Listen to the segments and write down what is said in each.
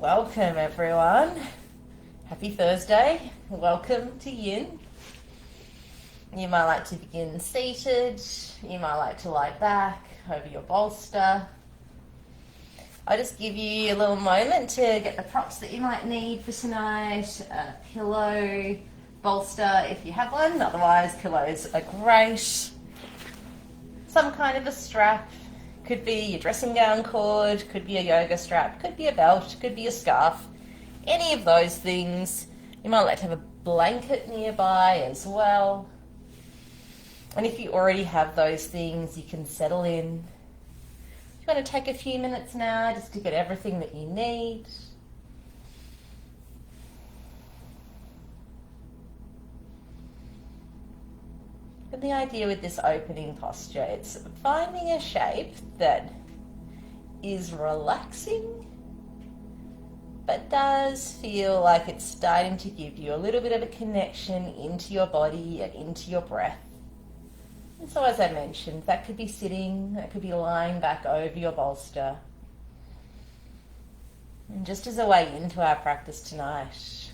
Welcome everyone. Happy Thursday. Welcome to Yin. You might like to begin seated. You might like to lie back over your bolster. I'll just give you a little moment to get the props that you might need for tonight. A pillow, bolster if you have one, otherwise pillows are great. Some kind of a strap. Could be your dressing gown cord, could be a yoga strap, could be a belt, could be a scarf. Any of those things. You might like to have a blanket nearby as well. And if you already have those things, you can settle in. You want to take a few minutes now just to get everything that you need. And the idea with this opening posture, it's finding a shape that is relaxing, but does feel like it's starting to give you a little bit of a connection into your body and into your breath. And so as I mentioned, that could be sitting, that could be lying back over your bolster. And just as a way into our practice tonight,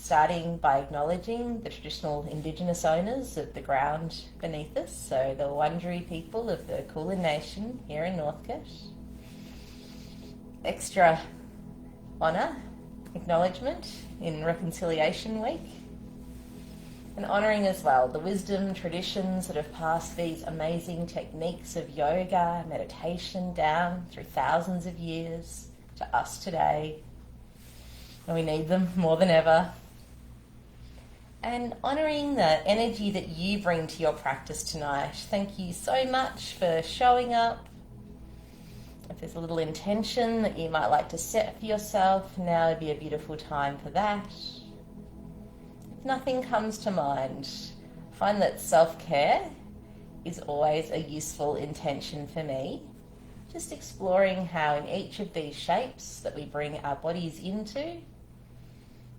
starting by acknowledging the traditional Indigenous owners of the ground beneath us, so the Wurundjeri people of the Kulin Nation here in Northcote. Extra honour, acknowledgement in Reconciliation Week, and honouring as well the wisdom, traditions that have passed these amazing techniques of yoga, meditation down through thousands of years to us today. And we need them more than ever. And honouring the energy that you bring to your practice tonight. Thank you so much for showing up. If there's a little intention that you might like to set for yourself, now would be a beautiful time for that. If nothing comes to mind, find that self-care is always a useful intention for me. Just exploring how in each of these shapes that we bring our bodies into,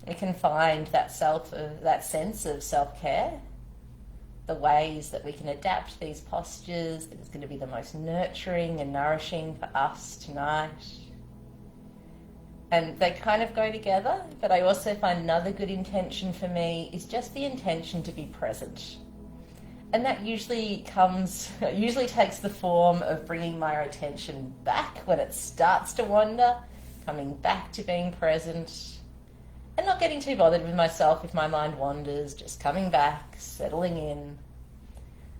we can find that sense of self-care, the ways that we can adapt these postures that is going to be the most nurturing and nourishing for us tonight. And they kind of go together, but I also find another good intention for me is just the intention to be present. And that usually takes the form of bringing my attention back when it starts to wander, coming back to being present, and not getting too bothered with myself if my mind wanders, just coming back, settling in.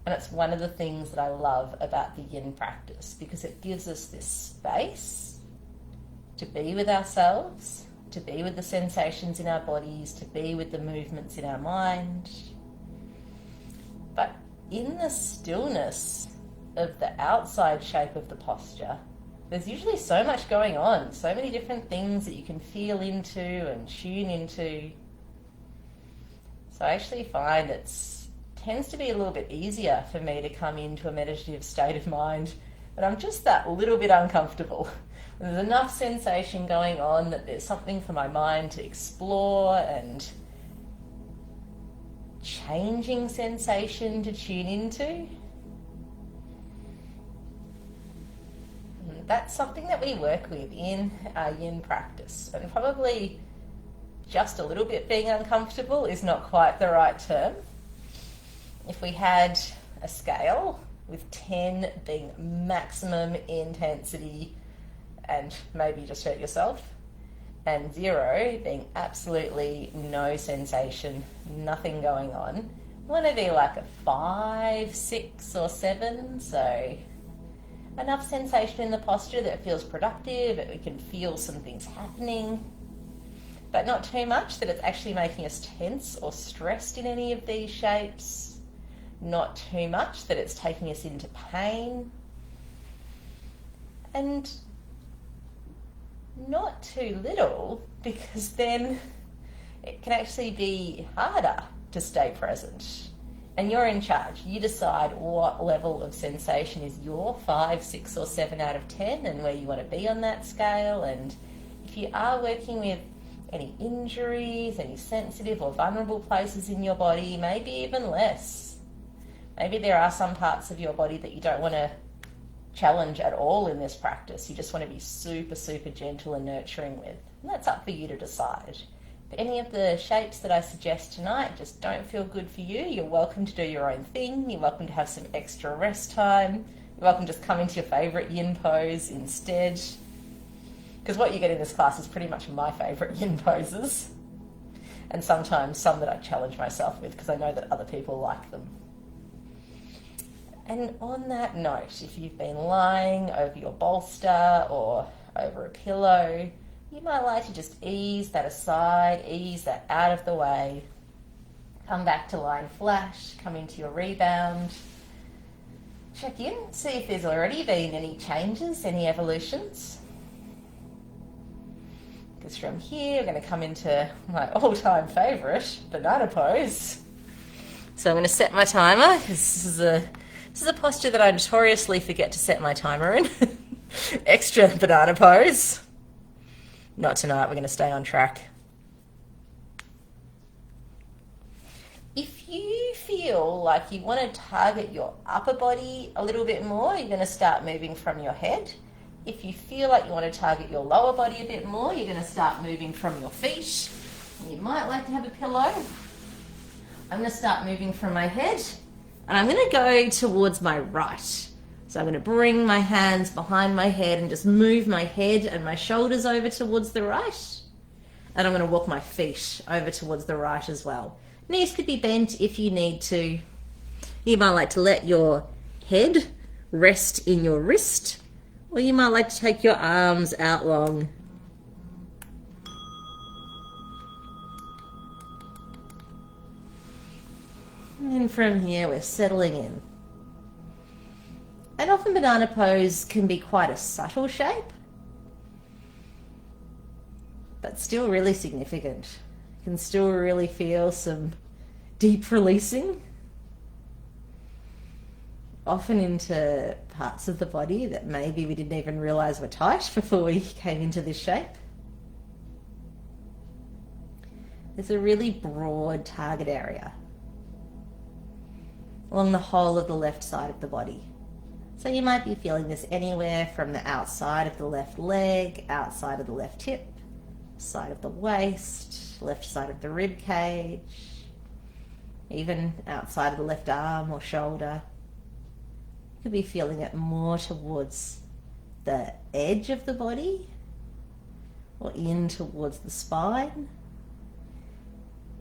And it's one of the things that I love about the Yin practice, because it gives us this space to be with ourselves, to be with the sensations in our bodies, to be with the movements in our mind. But in the stillness of the outside shape of the posture, there's usually so much going on, so many different things that you can feel into and tune into. So I actually find it tends to be a little bit easier for me to come into a meditative state of mind, but I'm just that little bit uncomfortable. There's enough sensation going on that there's something for my mind to explore and changing sensation to tune into. That's something that we work with in our Yin practice, and probably just a little bit being uncomfortable is not quite the right term. If we had a scale with 10 being maximum intensity and maybe just hurt yourself, and 0 being absolutely no sensation, nothing going on, I want to be like a 5, 6 or 7, so enough sensation in the posture that it feels productive, that we can feel some things happening, but not too much that it's actually making us tense or stressed in any of these shapes, not too much that it's taking us into pain, and not too little, because then it can actually be harder to stay present. And you're in charge. You decide what level of sensation is your 5, 6 or 7 out of 10 and where you want to be on that scale. And if you are working with any injuries, any sensitive or vulnerable places in your body, maybe even less. Maybe there are some parts of your body that you don't want to challenge at all in this practice. You just want to be super, super gentle and nurturing with. And that's up for you to decide. If any of the shapes that I suggest tonight just don't feel good for you, you're welcome to do your own thing. You're welcome to have some extra rest time. You're welcome to just come into your favourite yin pose instead. Because what you get in this class is pretty much my favourite yin poses. And sometimes some that I challenge myself with because I know that other people like them. And on that note, if you've been lying over your bolster or over a pillow, you might like to just ease that aside, ease that out of the way. Come back to lying flat, come into your rebound. Check in, see if there's already been any changes, any evolutions. Because from here, we're going to come into my all-time favourite, banana pose. So I'm going to set my timer, because this is a posture that I notoriously forget to set my timer in. Extra banana pose. Not tonight, we're going to stay on track. If you feel like you want to target your upper body a little bit more, you're going to start moving from your head. If you feel like you want to target your lower body a bit more, you're going to start moving from your feet. You might like to have a pillow. I'm going to start moving from my head, and I'm going to go towards my right. So I'm going to bring my hands behind my head and just move my head and my shoulders over towards the right. And I'm going to walk my feet over towards the right as well. Knees could be bent if you need to. You might like to let your head rest in your wrist, or you might like to take your arms out long. And from here, we're settling in. And often banana pose can be quite a subtle shape, but still really significant. You can still really feel some deep releasing, often into parts of the body that maybe we didn't even realize were tight before we came into this shape. There's a really broad target area along the whole of the left side of the body. So you might be feeling this anywhere from the outside of the left leg, outside of the left hip, side of the waist, left side of the rib cage, even outside of the left arm or shoulder. You could be feeling it more towards the edge of the body or in towards the spine.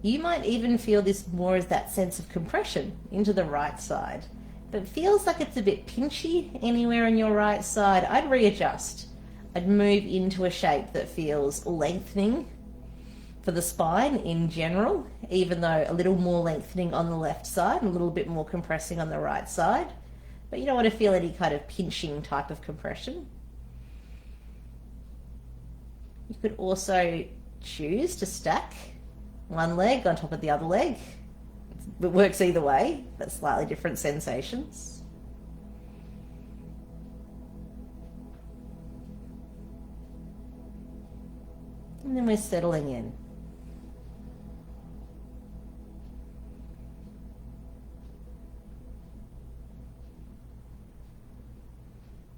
You might even feel this more as that sense of compression into the right side. But it feels like it's a bit pinchy anywhere on your right side. I'd readjust. I'd move into a shape that feels lengthening for the spine in general, even though a little more lengthening on the left side, and a little bit more compressing on the right side. But you don't want to feel any kind of pinching type of compression. You could also choose to stack one leg on top of the other leg. It works either way, but slightly different sensations. And then we're settling in.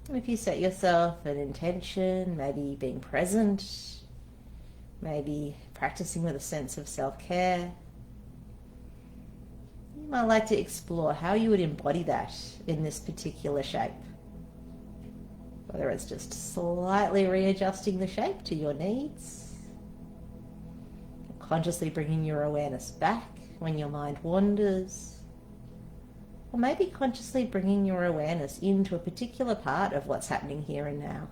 And if you set yourself an intention, maybe being present, maybe practicing with a sense of self-care, you might like to explore how you would embody that in this particular shape. Whether it's just slightly readjusting the shape to your needs, consciously bringing your awareness back when your mind wanders, or maybe consciously bringing your awareness into a particular part of what's happening here and now.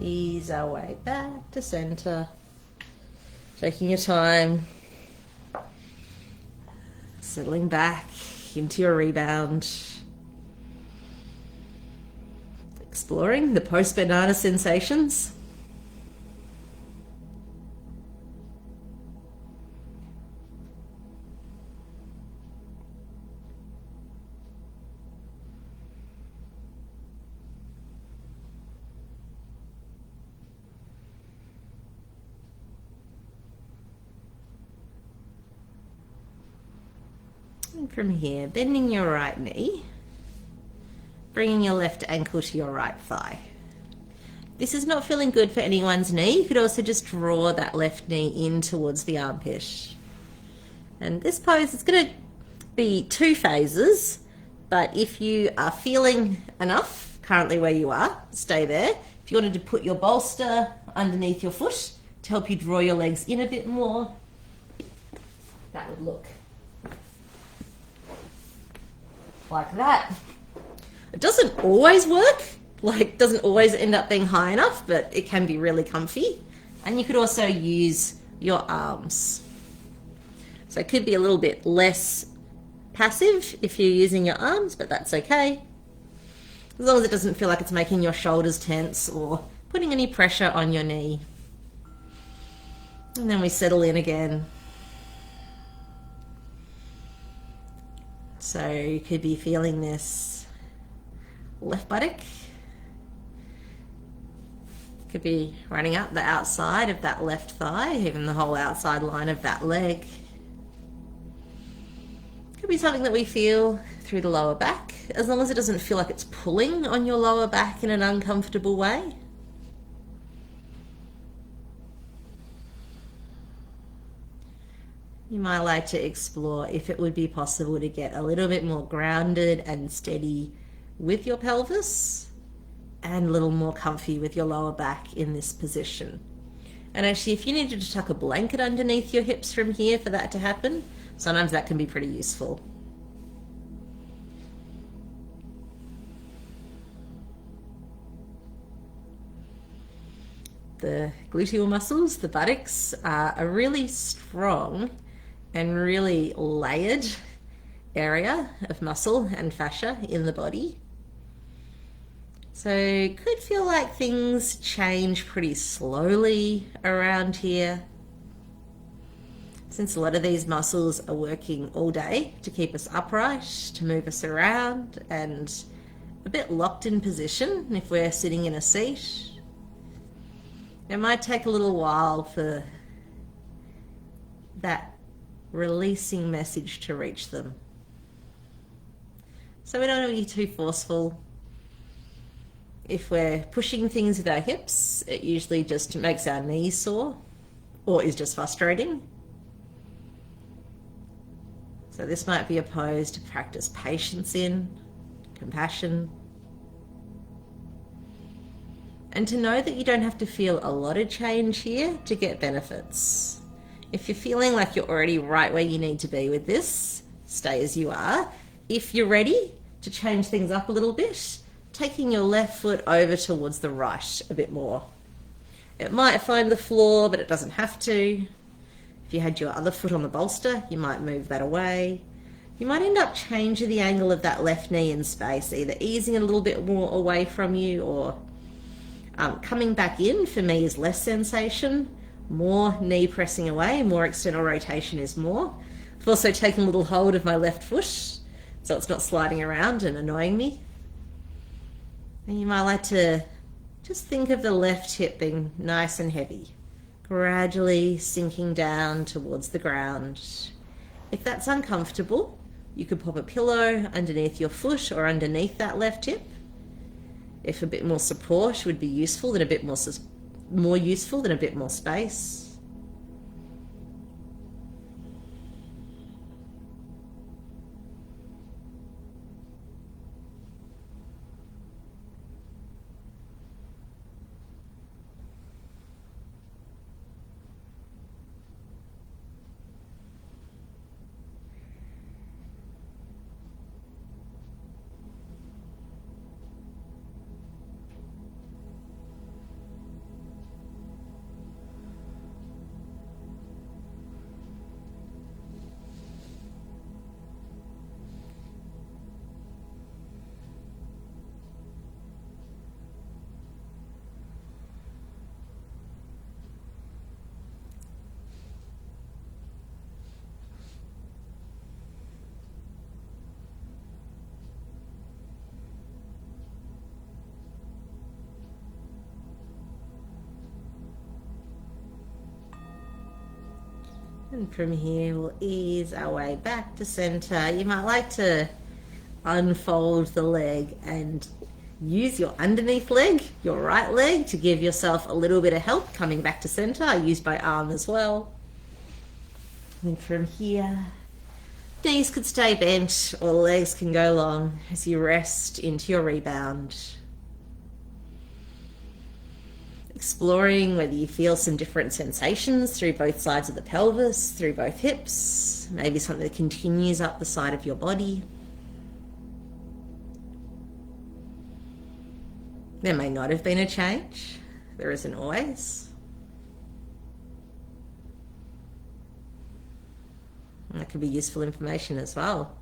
Ease our way back to center, taking your time, settling back into your rebound. exploring the post-banana sensations. And from here, bending your right knee, bringing your left ankle to your right thigh. This is not feeling good for anyone's knee. You could also just draw that left knee in towards the armpit. And this pose is going to be 2 phases, but if you are feeling enough currently where you are, stay there. If you wanted to put your bolster underneath your foot to help you draw your legs in a bit more, that would look like that. It doesn't always work, doesn't always end up being high enough, but it can be really comfy. And you could also use your arms. So it could be a little bit less passive if you're using your arms, but that's okay. As long as it doesn't feel like it's making your shoulders tense or putting any pressure on your knee. And then we settle in again. So you could be feeling this left buttock. Could be running up the outside of that left thigh, even the whole outside line of that leg. Could be something that we feel through the lower back, as long as it doesn't feel like it's pulling on your lower back in an uncomfortable way. You might like to explore if it would be possible to get a little bit more grounded and steady with your pelvis and a little more comfy with your lower back in this position. And actually, if you needed to tuck a blanket underneath your hips from here for that to happen, sometimes that can be pretty useful. The gluteal muscles, the buttocks, are a really strong and really layered area of muscle and fascia in the body. So it could feel like things change pretty slowly around here, since a lot of these muscles are working all day to keep us upright, to move us around, and a bit locked in position if we're sitting in a seat. It might take a little while for that releasing message to reach them. So we don't want to be too forceful. If we're pushing things with our hips, it usually just makes our knees sore or is just frustrating. So this might be a pose to practice patience in, compassion, and to know that you don't have to feel a lot of change here to get benefits. If you're feeling like you're already right where you need to be with this, stay as you are. If you're ready to change things up a little bit, taking your left foot over towards the right a bit more. It might find the floor, but it doesn't have to. If you had your other foot on the bolster, you might move that away. You might end up changing the angle of that left knee in space, either easing it a little bit more away from you or coming back in. For me is less sensation, more knee pressing away, more external rotation is more. I've also taken a little hold of my left foot so it's not sliding around and annoying me. And you might like to just think of the left hip being nice and heavy, gradually sinking down towards the ground. If that's uncomfortable, you could pop a pillow underneath your foot or underneath that left hip. If a bit more support would be useful, then a bit more useful than a bit more space. And from here, we'll ease our way back to center. You might like to unfold the leg and use your underneath leg, your right leg, to give yourself a little bit of help coming back to center. I use my arm as well. And from here, knees could stay bent or legs can go long as you rest into your rebound. Exploring whether you feel some different sensations through both sides of the pelvis, through both hips, maybe something that continues up the side of your body. There may not have been a change. There isn't always. And that could be useful information as well.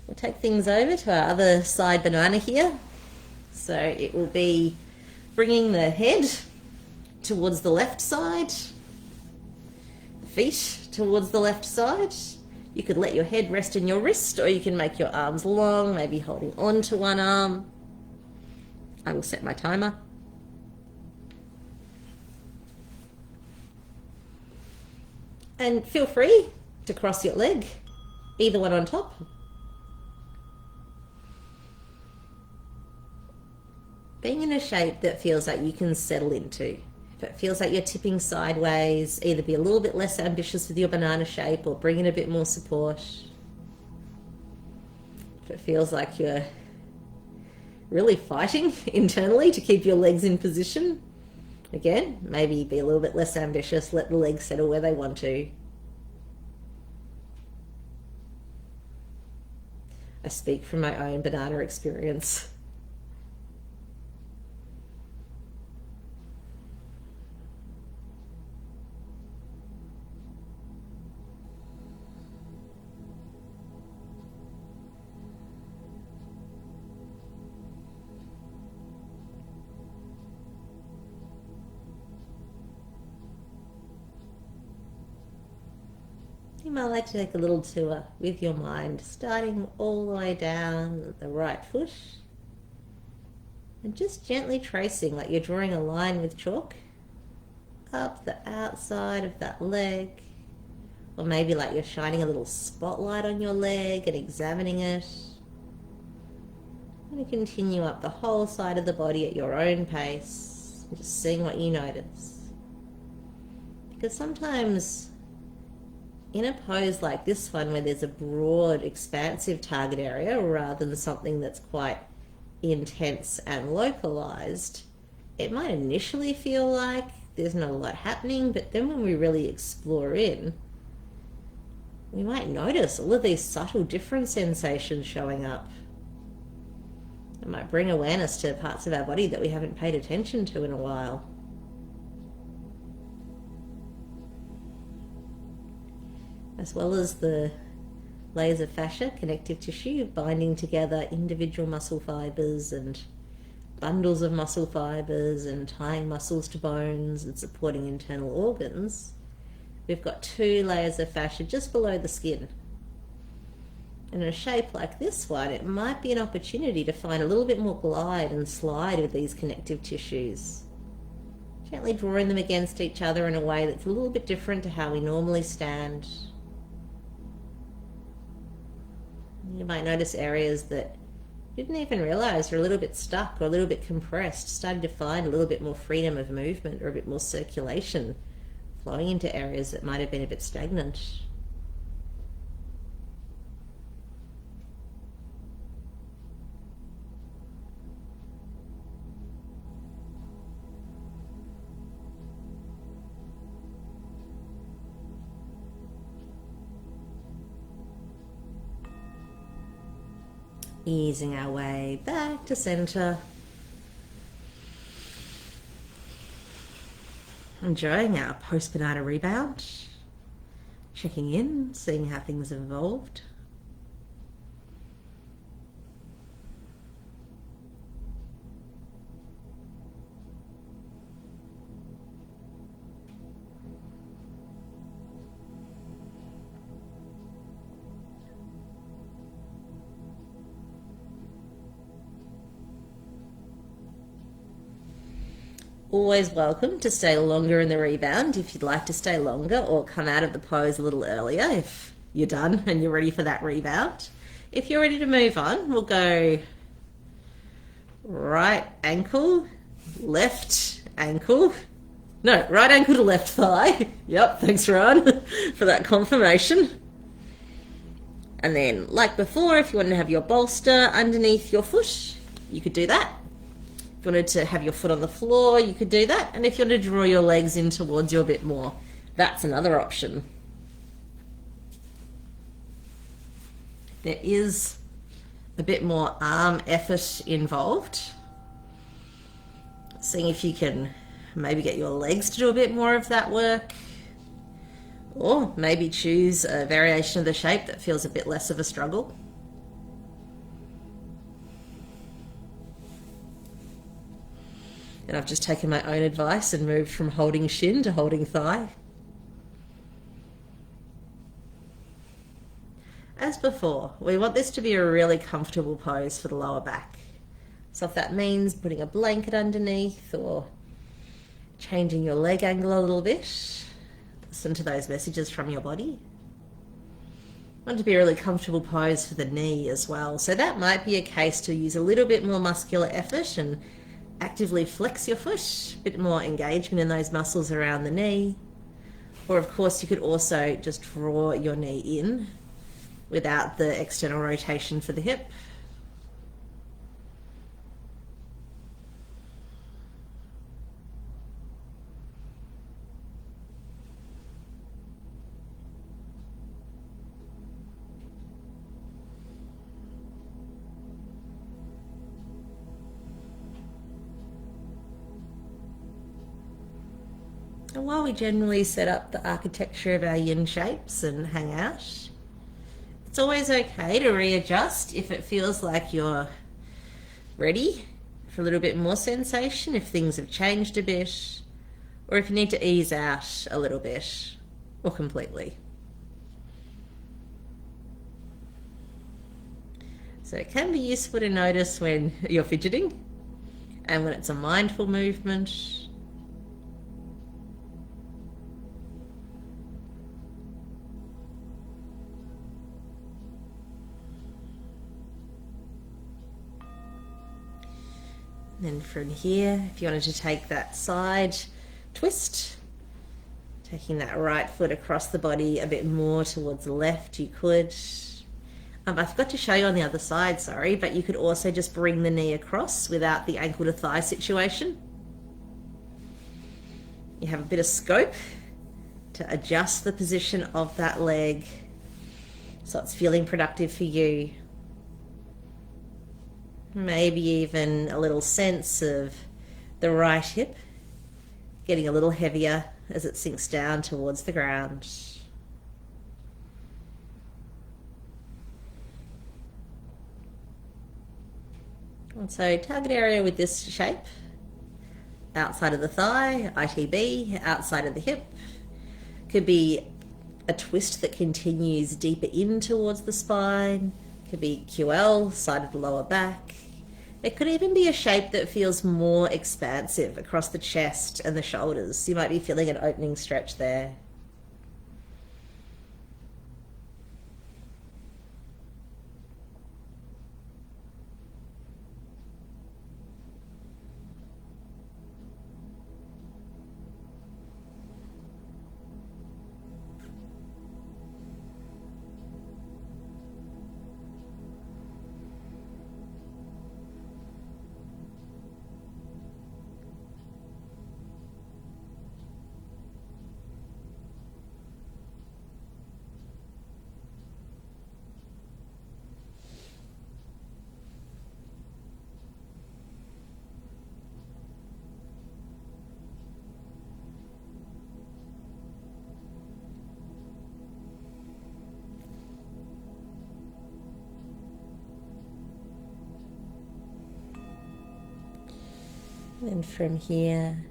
We'll take things over to our other side banana here. So it will be bringing the head towards the left side, feet towards the left side. You could let your head rest in your wrist, or you can make your arms long, maybe holding on to one arm. I will set my timer. And feel free to cross your leg, either one on top. Being in a shape that feels like you can settle into. If it feels like you're tipping sideways, either be a little bit less ambitious with your banana shape or bring in a bit more support. If it feels like you're really fighting internally to keep your legs in position, again, maybe be a little bit less ambitious, let the legs settle where they want to. I speak from my own banana experience. You might like to take a little tour with your mind, starting all the way down at the right foot and just gently tracing like you're drawing a line with chalk up the outside of that leg, or maybe like you're shining a little spotlight on your leg and examining it. And continue up the whole side of the body at your own pace, just seeing what you notice. Because sometimes in a pose like this one, where there's a broad, expansive target area rather than something that's quite intense and localized, it might initially feel like there's not a lot happening, but then when we really explore in, we might notice all of these subtle different sensations showing up. It might bring awareness to parts of our body that we haven't paid attention to in a while. As well as the layers of fascia, connective tissue, binding together individual muscle fibers and bundles of muscle fibers and tying muscles to bones and supporting internal organs. We've got 2 layers of fascia just below the skin. And in a shape like this one, it might be an opportunity to find a little bit more glide and slide with these connective tissues. Gently drawing them against each other in a way that's a little bit different to how we normally stand. You might notice areas that you didn't even realize are a little bit stuck or a little bit compressed, starting to find a little bit more freedom of movement or a bit more circulation flowing into areas that might have been a bit stagnant. Easing our way back to center. Enjoying our post-banana rebound. Checking in, seeing how things have evolved. Always welcome to stay longer in the rebound if you'd like to stay longer, or come out of the pose a little earlier if you're done and you're ready for that rebound. If you're ready to move on, we'll go right ankle, left ankle. No, right ankle to left thigh. Yep, thanks, Ron, for that confirmation. And then, like before, if you wanted to have your bolster underneath your foot, you could do that. If you wanted to have your foot on the floor, you could do that. And if you wanted to draw your legs in towards you a bit more, that's another option. There is a bit more arm effort involved. Seeing if you can maybe get your legs to do a bit more of that work, or maybe choose a variation of the shape that feels a bit less of a struggle. And I've just taken my own advice and moved from holding shin to holding thigh. As before, we want this to be a really comfortable pose for the lower back. So if that means putting a blanket underneath or changing your leg angle a little bit, listen to those messages from your body. Want it to be a really comfortable pose for the knee as well. So that might be a case to use a little bit more muscular effort and actively flex your foot, a bit more engagement in those muscles around the knee. Or of course you could also just draw your knee in without the external rotation for the hip. And while we generally set up the architecture of our yin shapes and hang out, it's always okay to readjust if it feels like you're ready for a little bit more sensation, if things have changed a bit, or if you need to ease out a little bit or completely. So it can be useful to notice when you're fidgeting and when it's a mindful movement. Then from here, if you wanted to take that side twist, taking that right foot across the body a bit more towards the left, you could. I forgot to show you on the other side, sorry, but you could also just bring the knee across without the ankle to thigh situation. You have a bit of scope to adjust the position of that leg so it's feeling productive for you. Maybe even a little sense of the right hip getting a little heavier as it sinks down towards the ground. And so target area with this shape, outside of the thigh, ITB, outside of the hip, could be a twist that continues deeper in towards the spine, could be QL, side of the lower back. It could even be a shape that feels more expansive across the chest and the shoulders. You might be feeling an opening stretch there. And from here,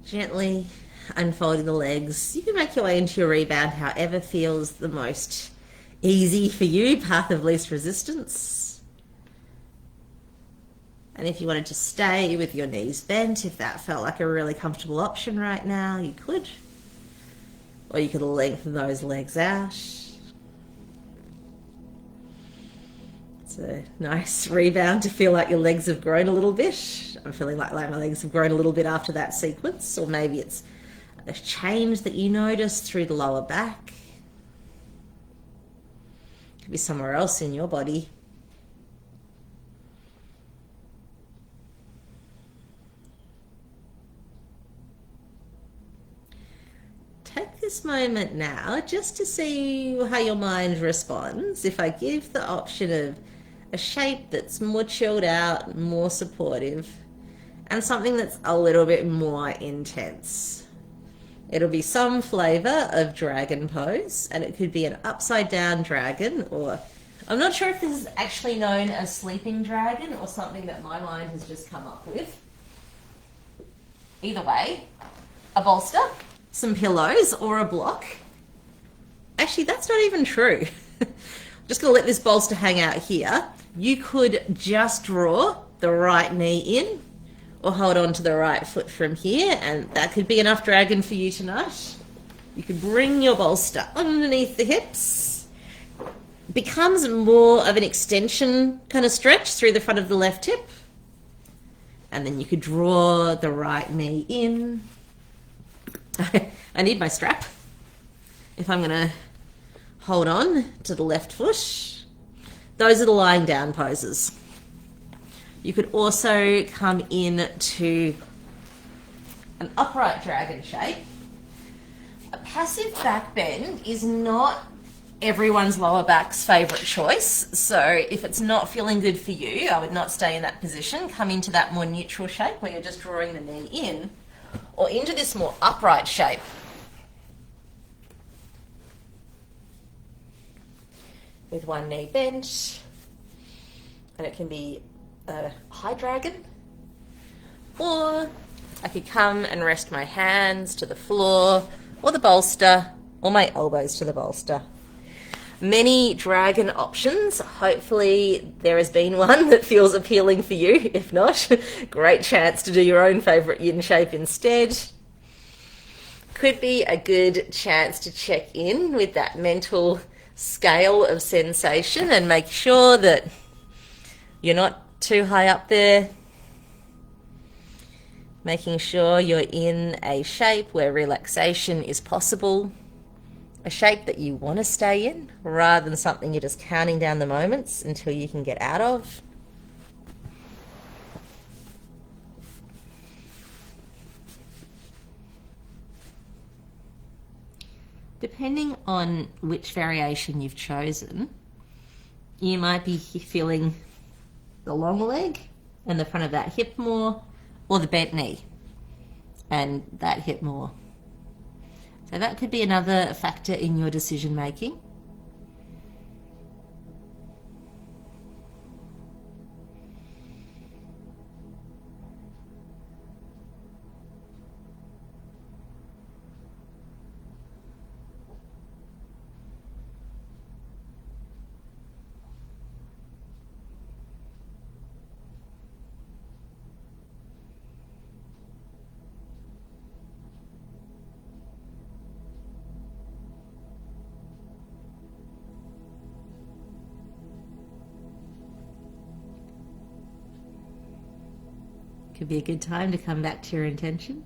gently unfolding the legs. You can make your way into your rebound however feels the most easy for you, path of least resistance. And if you wanted to stay with your knees bent, if that felt like a really comfortable option right now, you could. Or you could lengthen those legs out. It's a nice rebound to feel like your legs have grown a little bit. I'm feeling like my legs have grown a little bit after that sequence. Or maybe it's a change that you notice through the lower back. Could be somewhere else in your body. Take this moment now just to see how your mind responds if I give the option of a shape that's more chilled out, more supportive, and something that's a little bit more intense. It'll be some flavor of dragon pose, and it could be an upside down dragon, or I'm not sure if this is actually known as sleeping dragon or something that my mind has just come up with. Either way, a bolster, some pillows, or a block. Actually, that's not even true. I'm just going to let this bolster hang out here. You could just draw the right knee in or hold on to the right foot from here, and that could be enough dragon for you tonight. You could bring your bolster underneath the hips. Becomes more of an extension kind of stretch through the front of the left hip. And then you could draw the right knee in. I need my strap if I'm going to hold on to the left foot. Those are the lying down poses. You could also come in to an upright dragon shape. A passive back bend is not everyone's lower back's favourite choice. So if it's not feeling good for you, I would not stay in that position. Come into that more neutral shape where you're just drawing the knee in, or into this more upright shape. With one knee bent, and it can be a high dragon, or I could come and rest my hands to the floor or the bolster, or my elbows to the bolster. Many dragon options. Hopefully there has been one that feels appealing for you. If not, great chance to do your own favourite yin shape instead. Could be a good chance to check in with that mental scale of sensation and make sure that you're not too high up there. Making sure you're in a shape where relaxation is possible. A shape that you want to stay in, rather than something you're just counting down the moments until you can get out of. Depending on which variation you've chosen, you might be feeling the long leg and the front of that hip more, or the bent knee and that hip more. So that could be another factor in your decision making. Could be a good time to come back to your intention.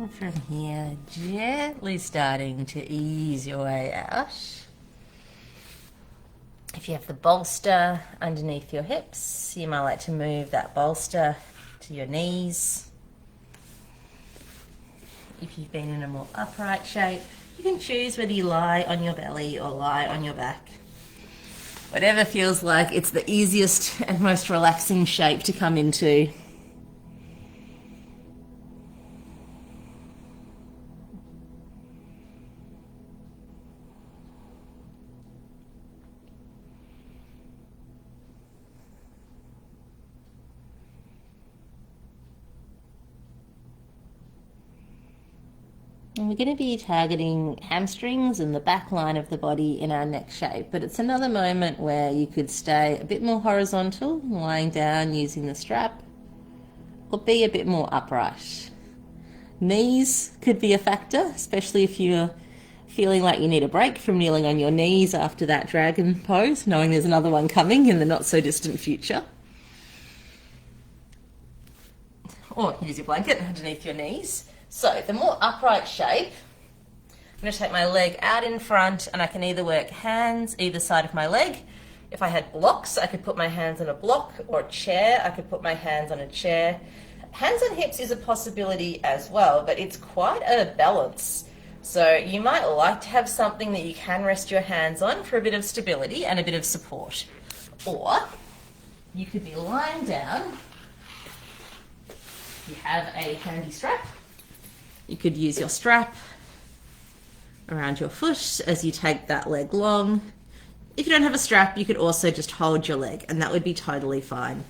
And from here, gently starting to ease your way out. If you have the bolster underneath your hips, you might like to move that bolster to your knees. If you've been in a more upright shape, you can choose whether you lie on your belly or lie on your back. Whatever feels like it's the easiest and most relaxing shape to come into. And we're going to be targeting hamstrings and the back line of the body in our neck shape, but it's another moment where you could stay a bit more horizontal, lying down using the strap, or be a bit more upright. Knees could be a factor, especially if you're feeling like you need a break from kneeling on your knees after that dragon pose, knowing there's another one coming in the not so distant future. Or use your blanket underneath your knees. So the more upright shape, I'm going to take my leg out in front, and I can either work hands either side of my leg. If I had blocks, I could put my hands on a block, or a chair, I could put my hands on a chair. Hands on hips is a possibility as well, but it's quite a balance. So you might like to have something that you can rest your hands on for a bit of stability and a bit of support. Or you could be lying down. You have a handy strap. You could use your strap around your foot as you take that leg long. If you don't have a strap, you could also just hold your leg, and that would be totally fine.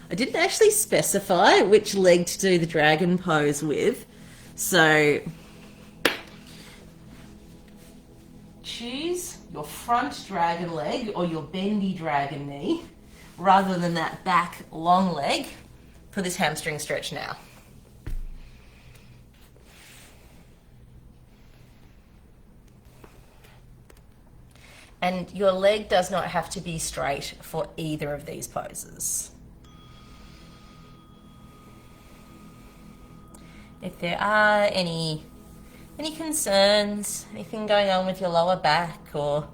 I didn't actually specify which leg to do the dragon pose with, so choose your front dragon leg or your bendy dragon knee rather than that back long leg for this hamstring stretch now. And your leg does not have to be straight for either of these poses. If there are any concerns, anything going on with your lower back or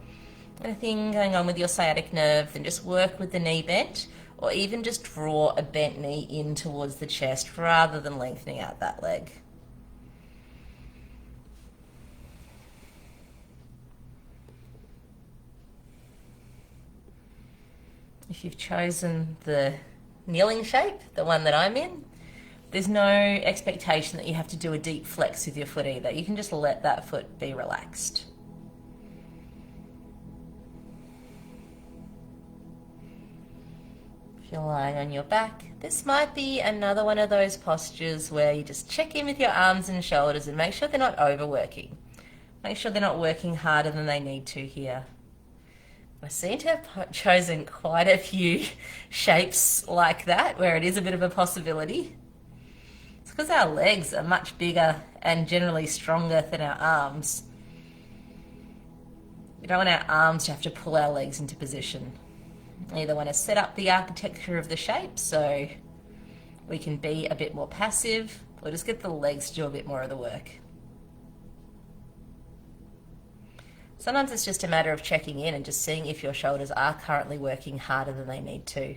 anything going on with your sciatic nerve, then just work with the knee bent, or even just draw a bent knee in towards the chest rather than lengthening out that leg. If you've chosen the kneeling shape, the one that I'm in, there's no expectation that you have to do a deep flex with your foot either. You can just let that foot be relaxed. If you're lying on your back, this might be another one of those postures where you just check in with your arms and shoulders and make sure they're not overworking. Make sure they're not working harder than they need to here. I seem to have chosen quite a few shapes like that where it is a bit of a possibility. It's because our legs are much bigger and generally stronger than our arms. We don't want our arms to have to pull our legs into position. We either want to set up the architecture of the shape so we can be a bit more passive, or just get the legs to do a bit more of the work. Sometimes it's just a matter of checking in and just seeing if your shoulders are currently working harder than they need to.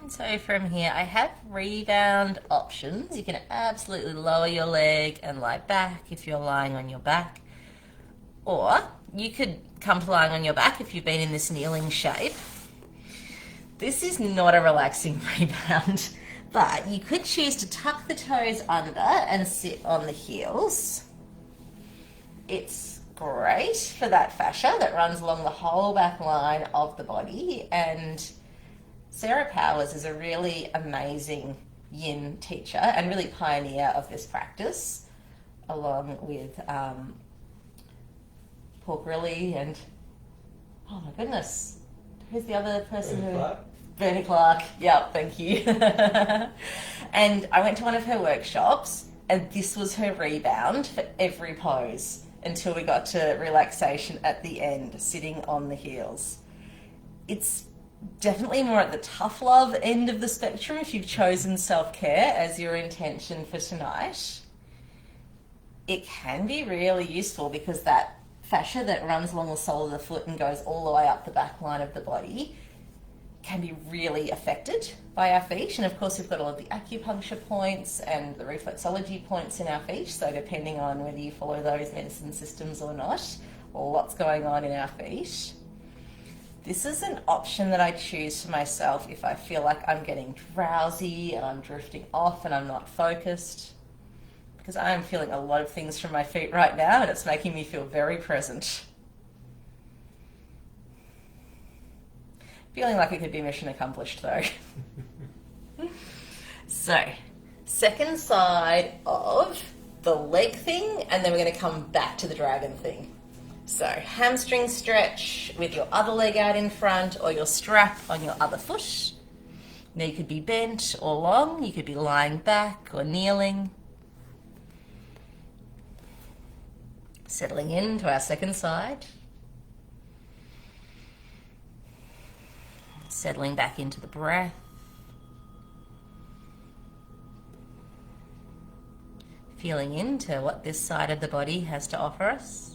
So from here, I have rebound options. You can absolutely lower your leg and lie back if you're lying on your back. Or you could come to lying on your back if you've been in this kneeling shape. This is not a relaxing rebound, but you could choose to tuck the toes under and sit on the heels. It's great for that fascia that runs along the whole back line of the body, and Sarah Powers is a really amazing yin teacher and really pioneer of this practice, along with Paul Grilly and, oh my goodness, who's the other person Bernie Clark. Yeah, thank you. And I went to one of her workshops, and this was her rebound for every pose until we got to relaxation at the end, sitting on the heels. It's definitely more at the tough love end of the spectrum if you've chosen self-care as your intention for tonight. It can be really useful because that fascia that runs along the sole of the foot and goes all the way up the back line of the body can be really affected by our feet. And of course, we've got all of the acupuncture points and the reflexology points in our feet. So depending on whether you follow those medicine systems or not, or what's going on in our feet, this is an option that I choose for myself if I feel like I'm getting drowsy and I'm drifting off and I'm not focused. Because I'm feeling a lot of things from my feet right now, and it's making me feel very present. Feeling like it could be mission accomplished though. So, second side of the leg thing, and then we're going to come back to the dragon thing. So, hamstring stretch with your other leg out in front or your strap on your other foot. Now you could be bent or long, you could be lying back or kneeling. Settling into our second side. Settling back into the breath. Feeling into what this side of the body has to offer us.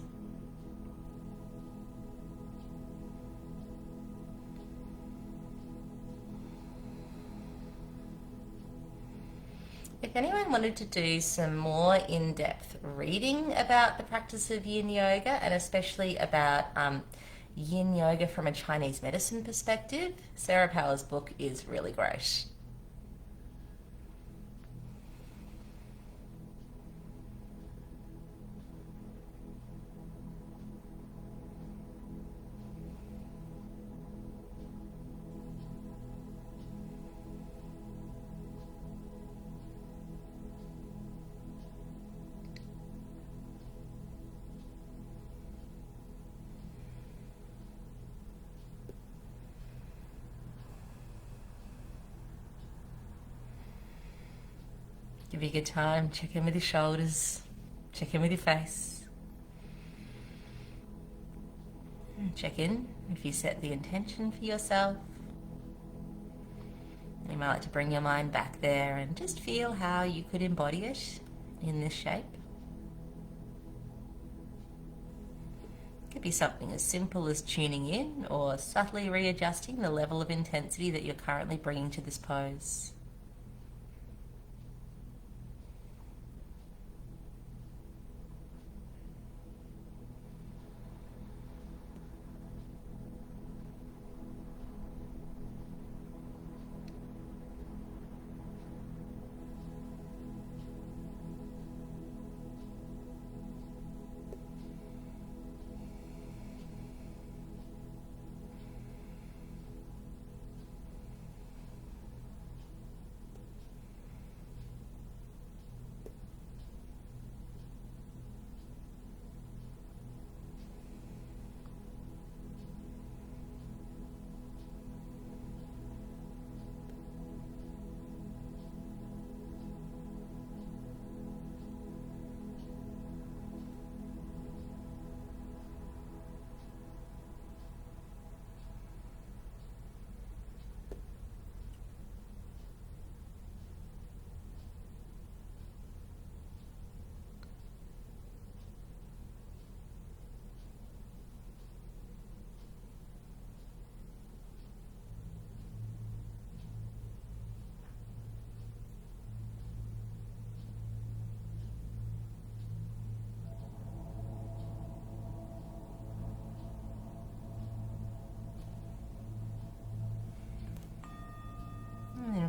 If anyone wanted to do some more in-depth reading about the practice of Yin Yoga, and especially about Yin Yoga from a Chinese medicine perspective, Sarah Powers' book is really great. Give you a good time, check in with your shoulders, check in with your face. Check in if you set the intention for yourself. You might like to bring your mind back there and just feel how you could embody it in this shape. It could be something as simple as tuning in or subtly readjusting the level of intensity that you're currently bringing to this pose.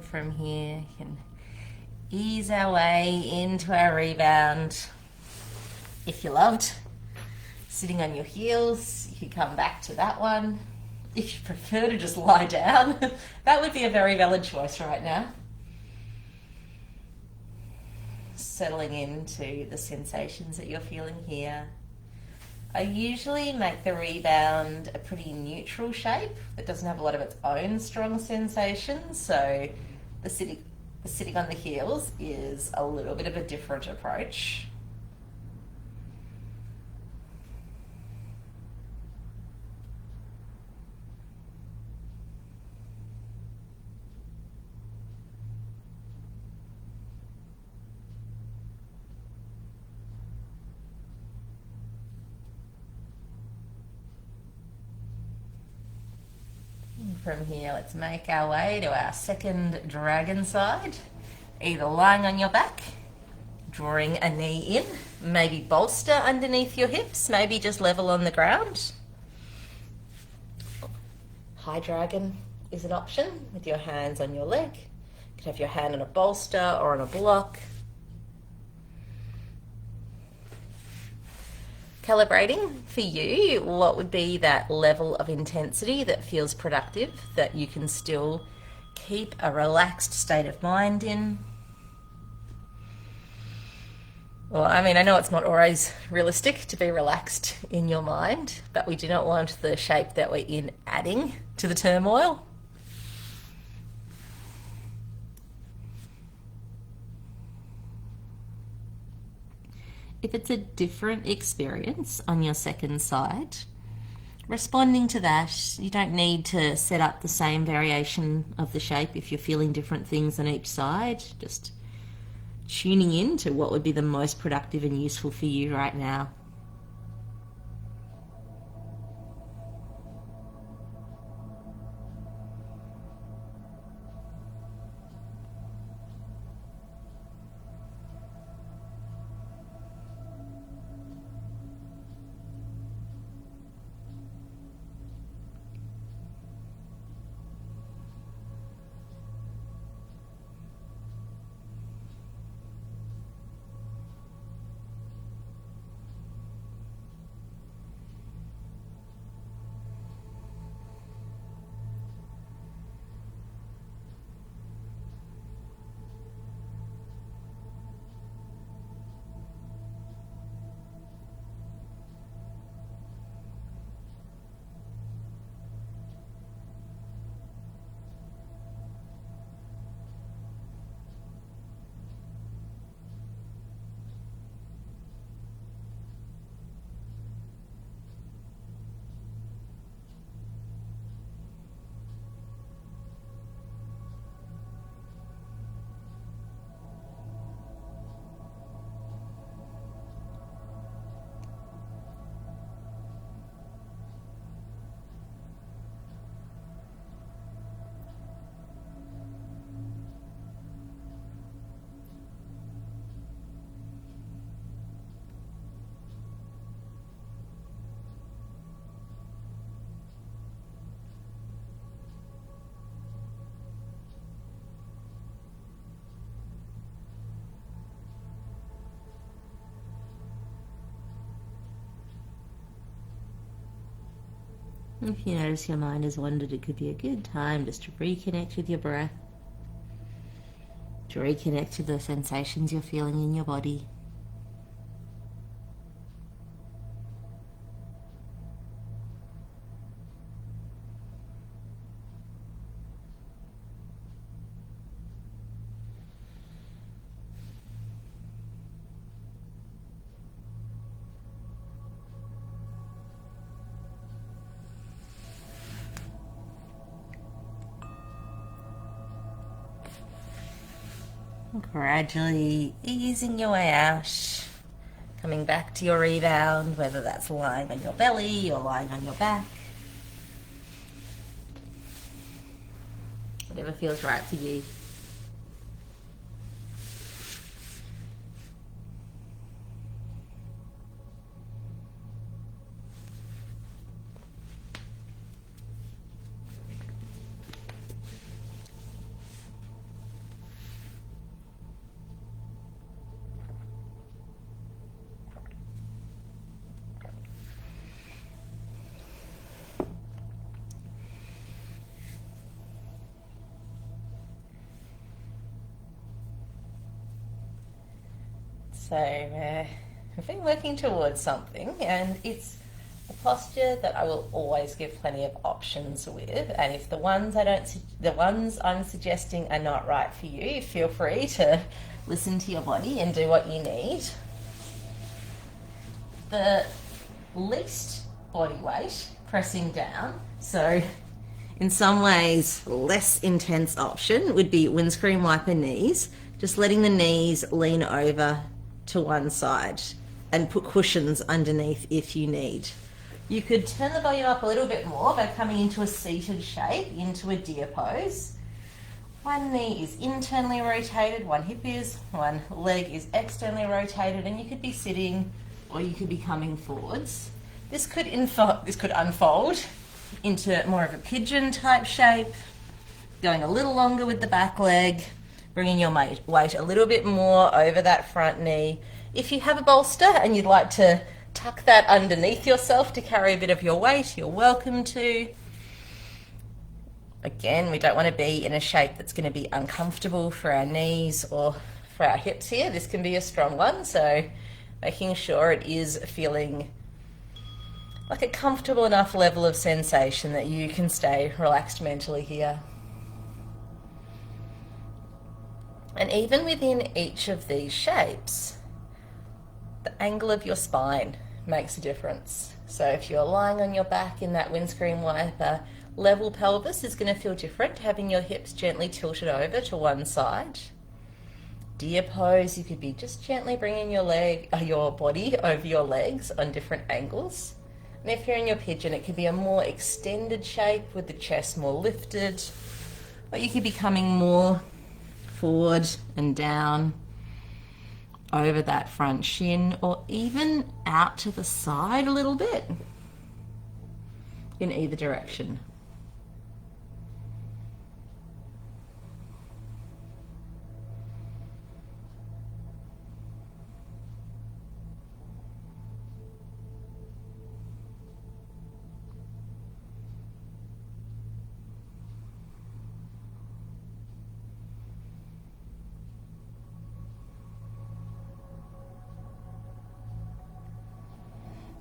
And from here, you can ease our way into our rebound. If you loved sitting on your heels, you could come back to that one. If you prefer to just lie down, that would be a very valid choice right now. Settling into the sensations that you're feeling here. I usually make the rebound a pretty neutral shape that doesn't have a lot of its own strong sensations, so the sitting on the heels is a little bit of a different approach. From here, let's make our way to our second dragon side. Either lying on your back, drawing a knee in, maybe bolster underneath your hips, maybe just level on the ground. High dragon is an option with your hands on your leg. You can have your hand on a bolster or on a block. Calibrating for you, what would be that level of intensity that feels productive, that you can still keep a relaxed state of mind in? Well, I mean, I know it's not always realistic to be relaxed in your mind, but we do not want the shape that we're in adding to the turmoil. If it's a different experience on your second side, responding to that, you don't need to set up the same variation of the shape if you're feeling different things on each side. Just tuning in to what would be the most productive and useful for you right now. If you notice your mind has wandered, it could be a good time just to reconnect with your breath, to reconnect to the sensations you're feeling in your body. Gradually easing your way out, coming back to your rebound, whether that's lying on your belly or lying on your back. Whatever feels right for you. So we've been working towards something, and it's a posture that I will always give plenty of options with. And if the ones I'm suggesting are not right for you, feel free to listen to your body and do what you need. The least body weight pressing down, so in some ways less intense option would be windscreen wiper knees, just letting the knees lean over to one side and put cushions underneath if you need. You could turn the volume up a little bit more by coming into a seated shape, into a deer pose. One knee is internally rotated, one hip is, one leg is externally rotated, and you could be sitting or you could be coming forwards. This could unfold into more of a pigeon type shape, going a little longer with the back leg, bringing your weight a little bit more over that front knee. If you have a bolster and you'd like to tuck that underneath yourself to carry a bit of your weight, you're welcome to. Again, we don't want to be in a shape that's going to be uncomfortable for our knees or for our hips here. This can be a strong one, so making sure it is feeling like a comfortable enough level of sensation that you can stay relaxed mentally here. And even within each of these shapes, the angle of your spine makes a difference. So if you're lying on your back in that windscreen wiper, level pelvis is going to feel different, having your hips gently tilted over to one side. Deer pose, you could be just gently bringing your body over your legs on different angles. And if you're in your pigeon, it could be a more extended shape with the chest more lifted, or you could be coming more forward and down over that front shin, or even out to the side a little bit in either direction.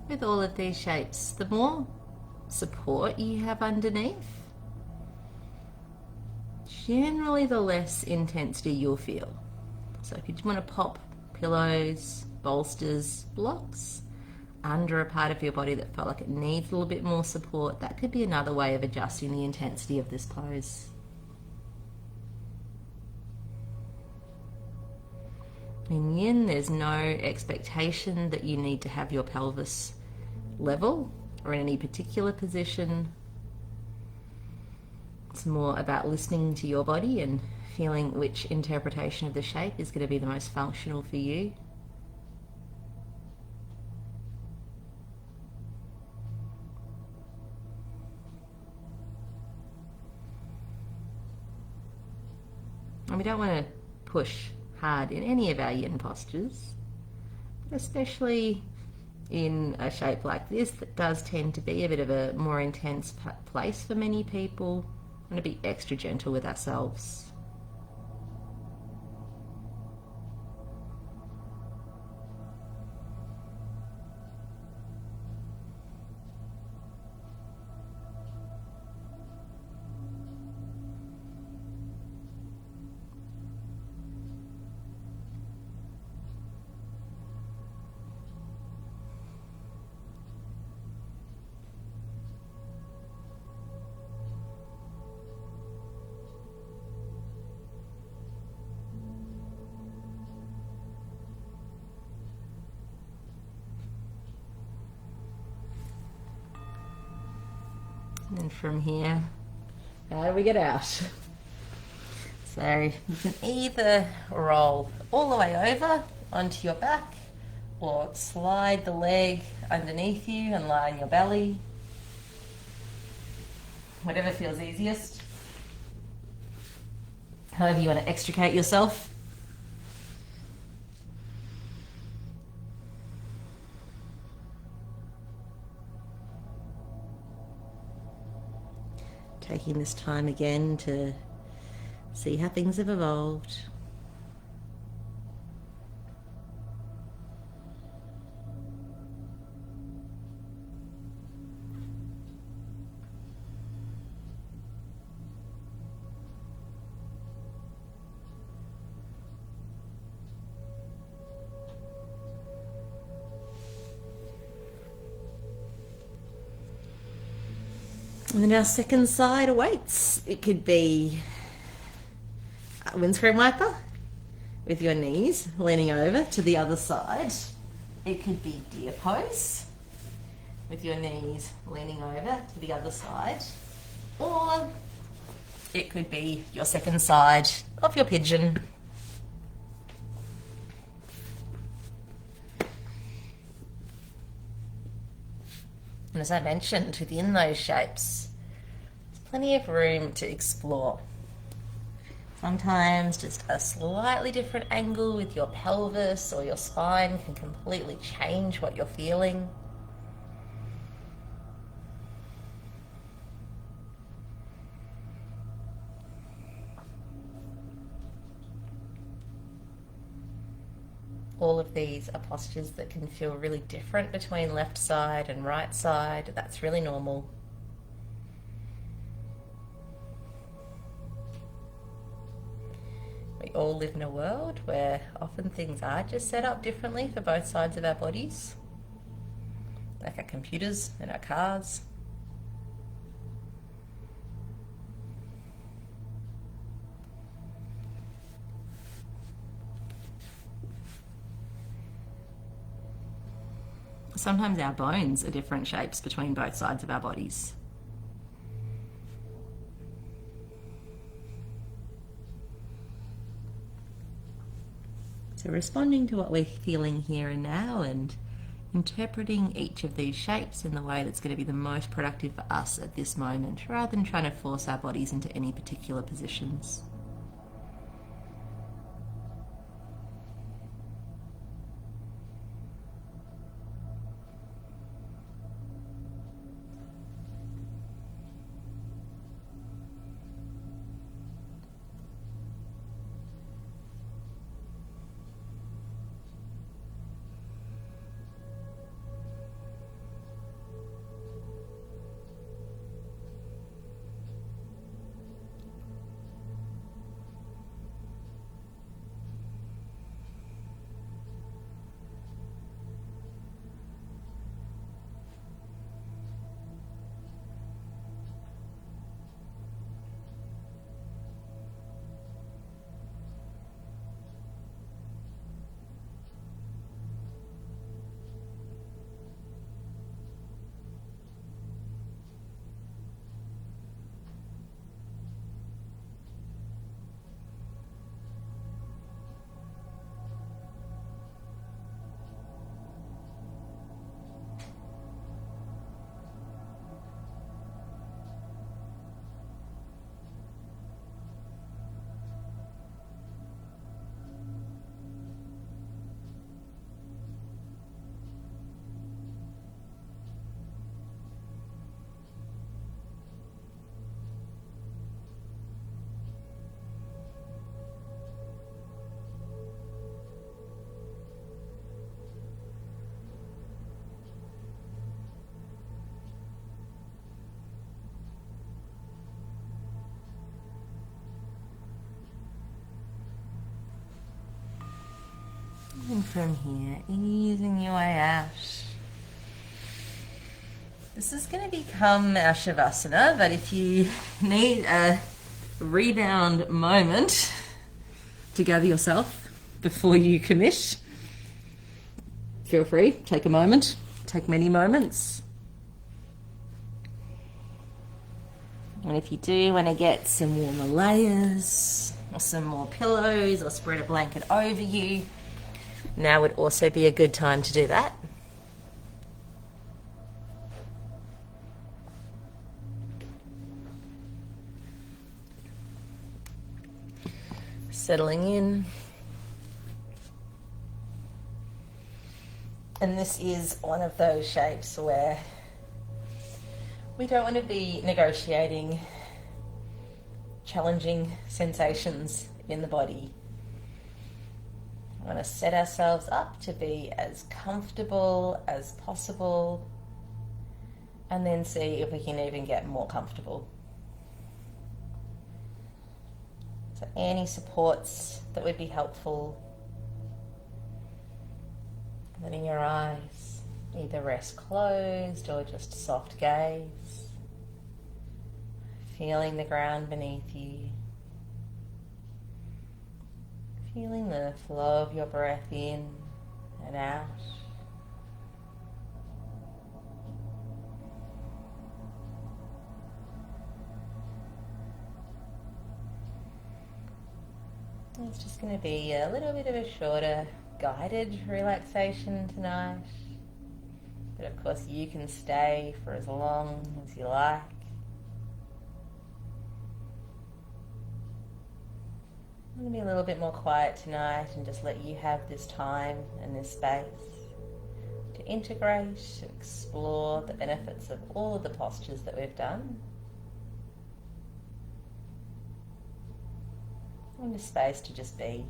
With all of these shapes, the more support you have underneath, generally the less intensity you'll feel. So if you want to pop pillows, bolsters, blocks under a part of your body that felt like it needs a little bit more support, that could be another way of adjusting the intensity of this pose. In Yin, there's no expectation that you need to have your pelvis level or in any particular position. It's more about listening to your body and feeling which interpretation of the shape is going to be the most functional for you. And we don't want to push hard in any of our Yin postures, but especially in a shape like this that does tend to be a bit of a more intense place for many people. We want to be extra gentle with ourselves. And from here, how do we get out? So you can either roll all the way over onto your back or slide the leg underneath you and lie on your belly. Whatever feels easiest. However you want to extricate yourself. Taking this time again to see how things have evolved. And then our second side awaits. It could be a windscreen wiper with your knees leaning over to the other side. It could be deer pose with your knees leaning over to the other side. Or it could be your second side of your pigeon. And as I mentioned, within those shapes, there's plenty of room to explore. Sometimes just a slightly different angle with your pelvis or your spine can completely change what you're feeling. All of these are postures that can feel really different between left side and right side. That's really normal. We all live in a world where often things are just set up differently for both sides of our bodies, like our computers and our cars. Sometimes our bones are different shapes between both sides of our bodies. So responding to what we're feeling here and now and interpreting each of these shapes in the way that's going to be the most productive for us at this moment, rather than trying to force our bodies into any particular positions. And from here, easing your way out. This is going to become our Shavasana, but if you need a rebound moment to gather yourself before you commit, feel free, take a moment, take many moments. And if you do want to get some warmer layers or some more pillows or spread a blanket over you, now would also be a good time to do that. Settling in. And this is one of those shapes where we don't want to be negotiating challenging sensations in the body. We want to set ourselves up to be as comfortable as possible and then see if we can even get more comfortable. So any supports that would be helpful. Letting your eyes either rest closed or just soft gaze. Feeling the ground beneath you. Feeling the flow of your breath in and out. It's just going to be a little bit of a shorter guided relaxation tonight. But of course you can stay for as long as you like. I'm going to be a little bit more quiet tonight and just let you have this time and this space to integrate and explore the benefits of all of the postures that we've done. And the space to just be.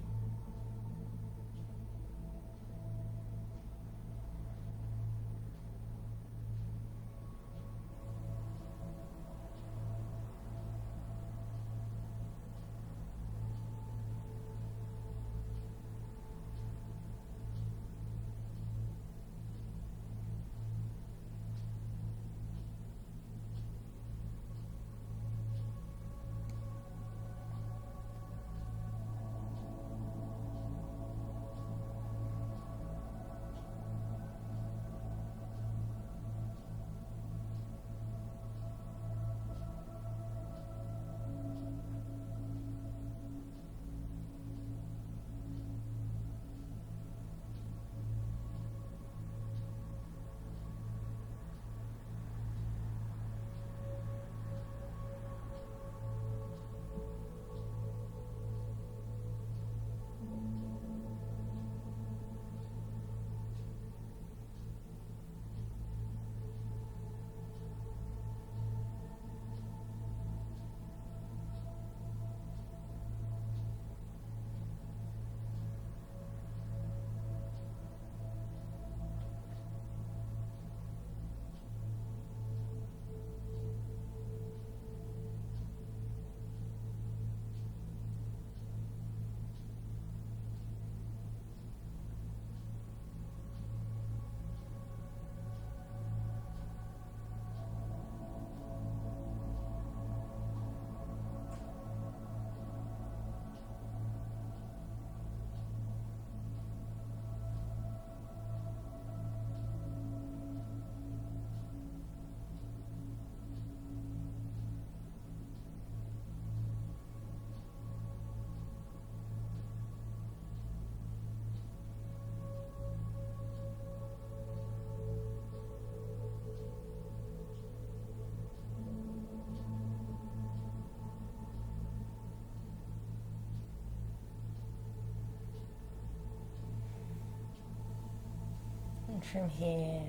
And from here,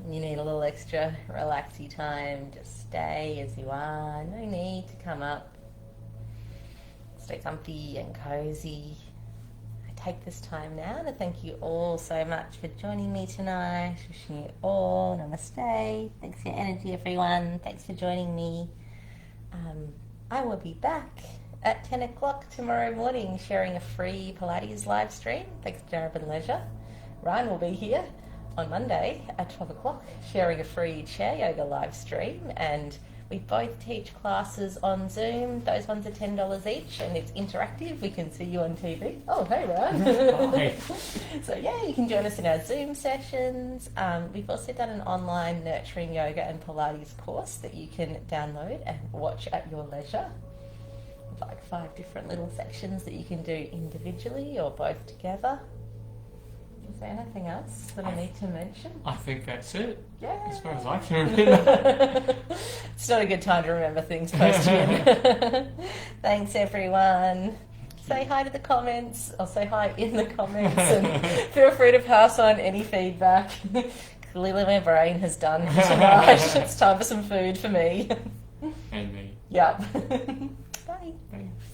you need a little extra relaxy time. Just stay as you are. No need to come up. Stay comfy and cozy. I take this time now to thank you all so much for joining me tonight. Wishing you all namaste. Thanks for your energy, everyone. Thanks for joining me. I will be back at 10 o'clock tomorrow morning sharing a free Pilates live stream. Thanks to Urban Leisure. Ryan will be here on Monday at 12 o'clock sharing a free chair yoga live stream, and we both teach classes on Zoom. Those ones are $10 each and it's interactive. We can see you on TV. Oh, hey Ryan. Hi. So yeah, you can join us in our Zoom sessions. We've also done an online nurturing yoga and Pilates course that you can download and watch at your leisure. Like 5 different little sections that you can do individually or both together. Is there anything else that I need to mention? I think that's it. Yeah. As far as I can remember. It's not a good time to remember things post-gym. Thanks, everyone. Say hi to the comments. I'll say hi in the comments. And feel free to pass on any feedback. Clearly my brain has done for tonight. It's time for some food for me. And me. Yep. Bye. Thanks.